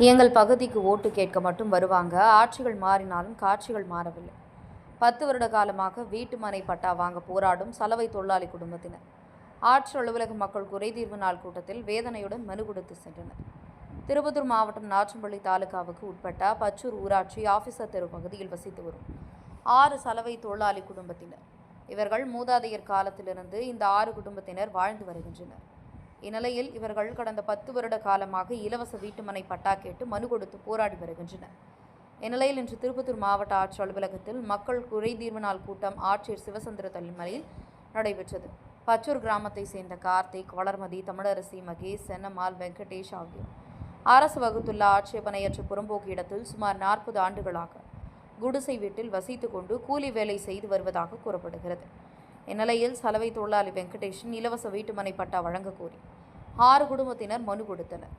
எங்கள் பகுதிக்கு ஓட்டு கேட்க மட்டும் வருவாங்க. ஆட்சிகள் மாறினாலும் காட்சிகள் மாறவில்லை. 10 வருட காலமாக வீட்டு மனை பட்டா வாங்க போராடும் சலவை தொழிலாளி குடும்பத்தினர் ஆட்சி அலுவலக மக்கள் குறைதீர்வு நாள் கூட்டத்தில் வேதனையுடன் மனு கொடுத்து சென்றனர். திருப்பத்தூர் மாவட்டம் நாச்சம்பள்ளி தாலுகாவுக்கு உட்பட்ட பச்சூர் ஊராட்சி ஆபீசர் தெரு பகுதியில் வசித்து வரும் 6 சலவை தொழிலாளி குடும்பத்தினர். இவர்கள் மூதாதையர் காலத்திலிருந்து இந்த 6 குடும்பத்தினர் வாழ்ந்து வருகின்றனர். இந்நிலையில் இவர்கள் கடந்த 10 வருட காலமாக இலவச வீட்டுமனை பட்டா கேட்டு மனு கொடுத்து போராடி வருகின்றனர். இந்நிலையில் இன்று திருப்பத்தூர் மாவட்ட ஆட்சி அலுவலகத்தில் மக்கள் குறைதீர்வு நாள் கூட்டம் ஆட்சியர் சிவசந்திர தலைமையில் நடைபெற்றது. பச்சூர் கிராமத்தை சேர்ந்த கார்த்திக், வளர்மதி, தமிழரசி, மகேஷ், சென்னம்மாள், வெங்கடேஷ் ஆகியோர் அரசு வகுத்துள்ள ஆட்சேபனையற்ற புறம்போக்கு இடத்தில் சுமார் 40 ஆண்டுகளாக குடிசை வீட்டில் வசித்துக் கொண்டு கூலி வேலை செய்து வருவதாக கூறப்படுகிறது. இந்நிலையில் சலவை தொழிலாளி வெங்கடேஷன் இலவச வீட்டுமனை பட்டா வழங்க கோரி 6 குடும்பத்தினர் மனு கொடுத்தனர்.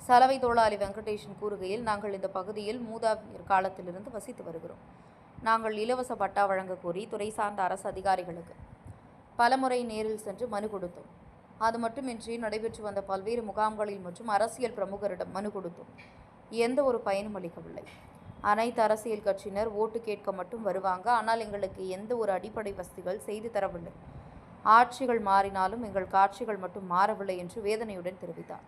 சலவை தொழிலாளி வெங்கடேஷன் கூறுகையில், நாங்கள் இந்த பகுதியில் மூதாதையர் காலத்திலிருந்து வசித்து வருகிறோம். நாங்கள் இலவச பட்டா வழங்க கோரி துறை சார்ந்த அரசு அதிகாரிகளுக்கு பலமுறை நேரில் சென்று மனு கொடுத்தோம். அது மட்டுமின்றி நடைபெற்று வந்த பல்வேறு முகாம்களில் மற்றும் அரசியல் பிரமுகரிடம் மனு கொடுத்தோம். எந்த ஒரு பயனும் அளிக்கவில்லை. அனைத்து அரசியல் கட்சியினர் ஓட்டு கேட்க மட்டும் வருவாங்க. ஆனால் எங்களுக்கு எந்த ஒரு அடிப்படை வசதிகள் செய்து தரவில்லை. ஆட்சிகள் மாறினாலும் எங்கள் காட்சிகள் மட்டும் மாறவில்லை என்று வேதனையுடன் தெரிவித்தார்.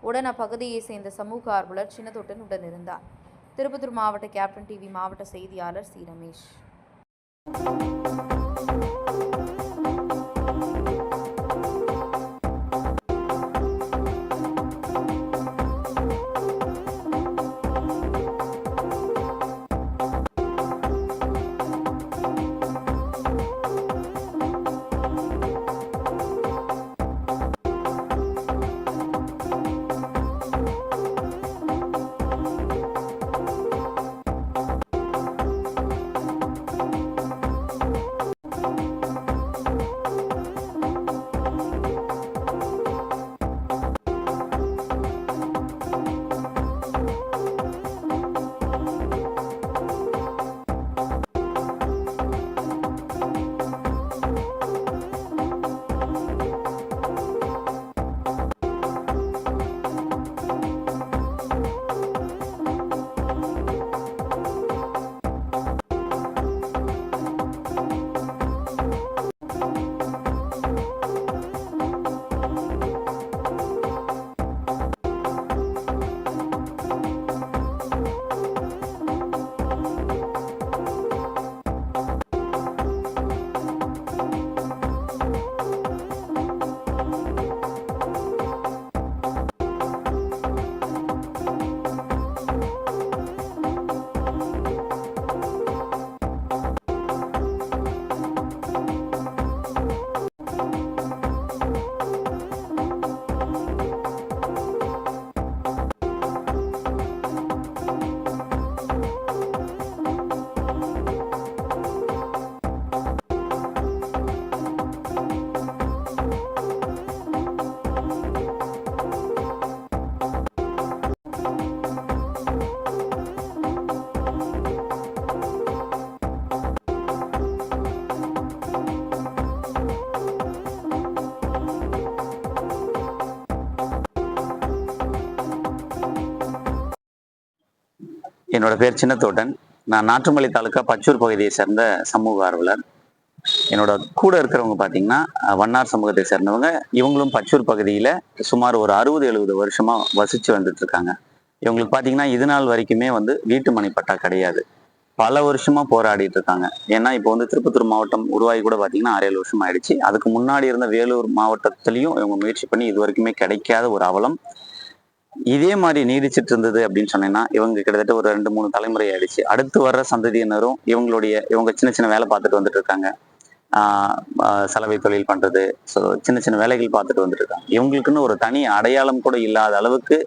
உடன் அப்பகுதியை சேர்ந்த சமூக ஆர்வலர் சின்னத்தோட்டன் உடன் இருந்தார். திருப்பத்தூர் மாவட்ட கேப்டன் டிவி மாவட்ட செய்தியாளர் சி ரமேஷ். என்னோட பேர் சின்னத்தோட்டன். நான் நாற்றுமலை தாலுக்கா பச்சூர் பகுதியை சேர்ந்த சமூக ஆர்வலர். என்னோட கூட இருக்கிறவங்க பார்த்தீங்கன்னா வண்ணார் சமூகத்தை சேர்ந்தவங்க. இவங்களும் பச்சூர் பகுதியில் சுமார் ஒரு 60-70 வருஷமா வசித்து வந்துட்டு இருக்காங்க. இவங்களுக்கு பார்த்தீங்கன்னா இது நாள் வரைக்குமே வீட்டு மனை பட்டா கிடையாது. பல வருஷமா போராடிட்டு இருக்காங்க. ஏன்னா இப்போ திருப்பத்தூர் மாவட்டம் உருவாகி கூட பார்த்தீங்கன்னா 6-7 வருஷம் ஆயிடுச்சு. அதுக்கு முன்னாடி இருந்த வேலூர் மாவட்டத்திலையும் இவங்க முயற்சி பண்ணி இது வரைக்குமே கிடைக்காத ஒரு அவலம். இதே மாதிரி நீடிச்சிட்டு இருந்தது அப்படின்னு சொன்னீங்கன்னா இவங்க கிட்டத்தட்ட ஒரு 2-3 தலைமுறை ஆயிடுச்சு. அடுத்து வர்ற சந்ததியினரும் இவங்க சின்ன சின்ன வேலை பார்த்துட்டு வந்துட்டு இருக்காங்க. சலவை தொழில் பண்றது, ஸோ சின்ன சின்ன வேலைகள் பார்த்துட்டு வந்துட்டு இருக்காங்க. இவங்களுக்குன்னு ஒரு தனி அடையாளம் கூட இல்லாத அளவுக்கு,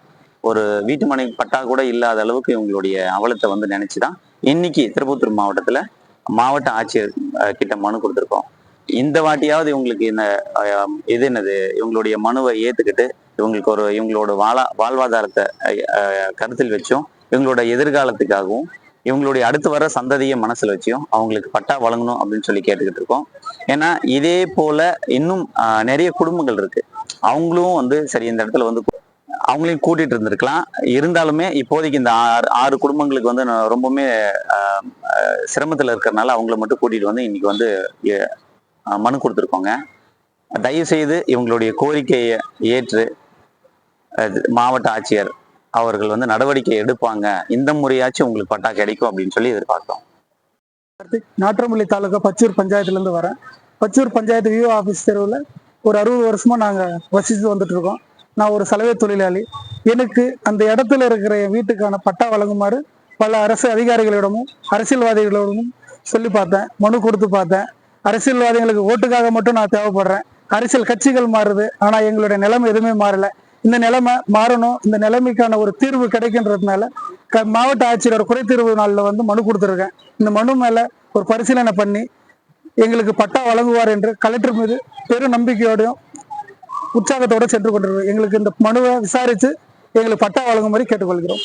ஒரு வீட்டு மனை பட்டா கூட இல்லாத அளவுக்கு இவங்களுடைய அவலத்தை நினைச்சுதான் இன்னைக்கு திருப்பத்தூர் மாவட்டத்துல மாவட்ட ஆட்சியர் கிட்ட மனு கொடுத்துருக்கோம். இந்த வாட்டியாவது இவங்களுக்கு இந்த இவங்களுடைய மனுவை ஏத்துக்கிட்டு இவங்களோட வாழ்வாதாரத்தை கருத்தில் வச்சும், இவங்களோட எதிர்காலத்துக்காகவும், இவங்களுடைய அடுத்து வர சந்ததியை மனசுல வச்சியும் அவங்களுக்கு பட்டா வழங்கணும் அப்படின்னு சொல்லி கேட்டுக்கிட்டு இருக்கோம். ஏன்னா இதே போல இன்னும் நிறைய குடும்பங்கள் இருக்கு. அவங்களும் சரி இந்த இடத்துல அவங்களையும் கூட்டிட்டு இருந்திருக்கலாம். இருந்தாலுமே இப்போதைக்கு இந்த ஆறு குடும்பங்களுக்கு வந்து நான் ரொம்பவுமே சிரமத்தில் இருக்கிறதுனால அவங்கள மட்டும் கூட்டிட்டு வந்து இன்னைக்கு வந்து மனு கொடுத்துருக்கோங்க. தயவு செய்து இவங்களுடைய கோரிக்கையை ஏற்று மாவட்ட ஆட்சியர் அவர்கள் வந்து நடவடிக்கை எடுப்பாங்க. இந்த முறையாச்சும் உங்களுக்கு பட்டா கிடைக்கும் அப்படின்னு சொல்லி எதிர்பார்த்தோம். நாற்றம்பள்ளி தாலுகா பச்சூர் பஞ்சாயத்துல இருந்து வரேன். பச்சூர் பஞ்சாயத்து விஓ ஆஃபீஸ் தெருவில் ஒரு 60 வருஷமா நாங்கள் வசித்து வந்துட்டு இருக்கோம். நான் ஒரு சலவை தொழிலாளி. எனக்கு அந்த இடத்துல இருக்கிற என் வீட்டுக்கான பட்டா வழங்குமாறு பல அரசு அதிகாரிகளிடமும் அரசியல்வாதிகளிடமும் சொல்லி பார்த்தேன், மனு கொடுத்து பார்த்தேன். அரசியல்வாதிகளுக்கு ஓட்டுக்காக மட்டும் நான் தேவைப்படுறேன். அரசியல் கட்சிகள் மாறுது, ஆனால் எங்களுடைய நிலைமை எதுவுமே மாறல. இந்த நிலைமை மாறணும், இந்த நிலைமைக்கான ஒரு தீர்வு கிடைக்கின்றதுனால மாவட்ட ஆட்சியரோட குறைதீர்வு நாளில் வந்து மனு கொடுத்துருக்கேன். இந்த மனு மேலே ஒரு பரிசீலனை பண்ணி எங்களுக்கு பட்டா வழங்குவார் என்று கலெக்டர் மீது பெரும் நம்பிக்கையோடையும் உற்சாகத்தோடு சென்று கொண்டிருக்கிறோம். எங்களுக்கு இந்த மனுவை விசாரித்து எங்களுக்கு பட்டா வழங்குமாறு கேட்டுக்கொள்கிறோம்.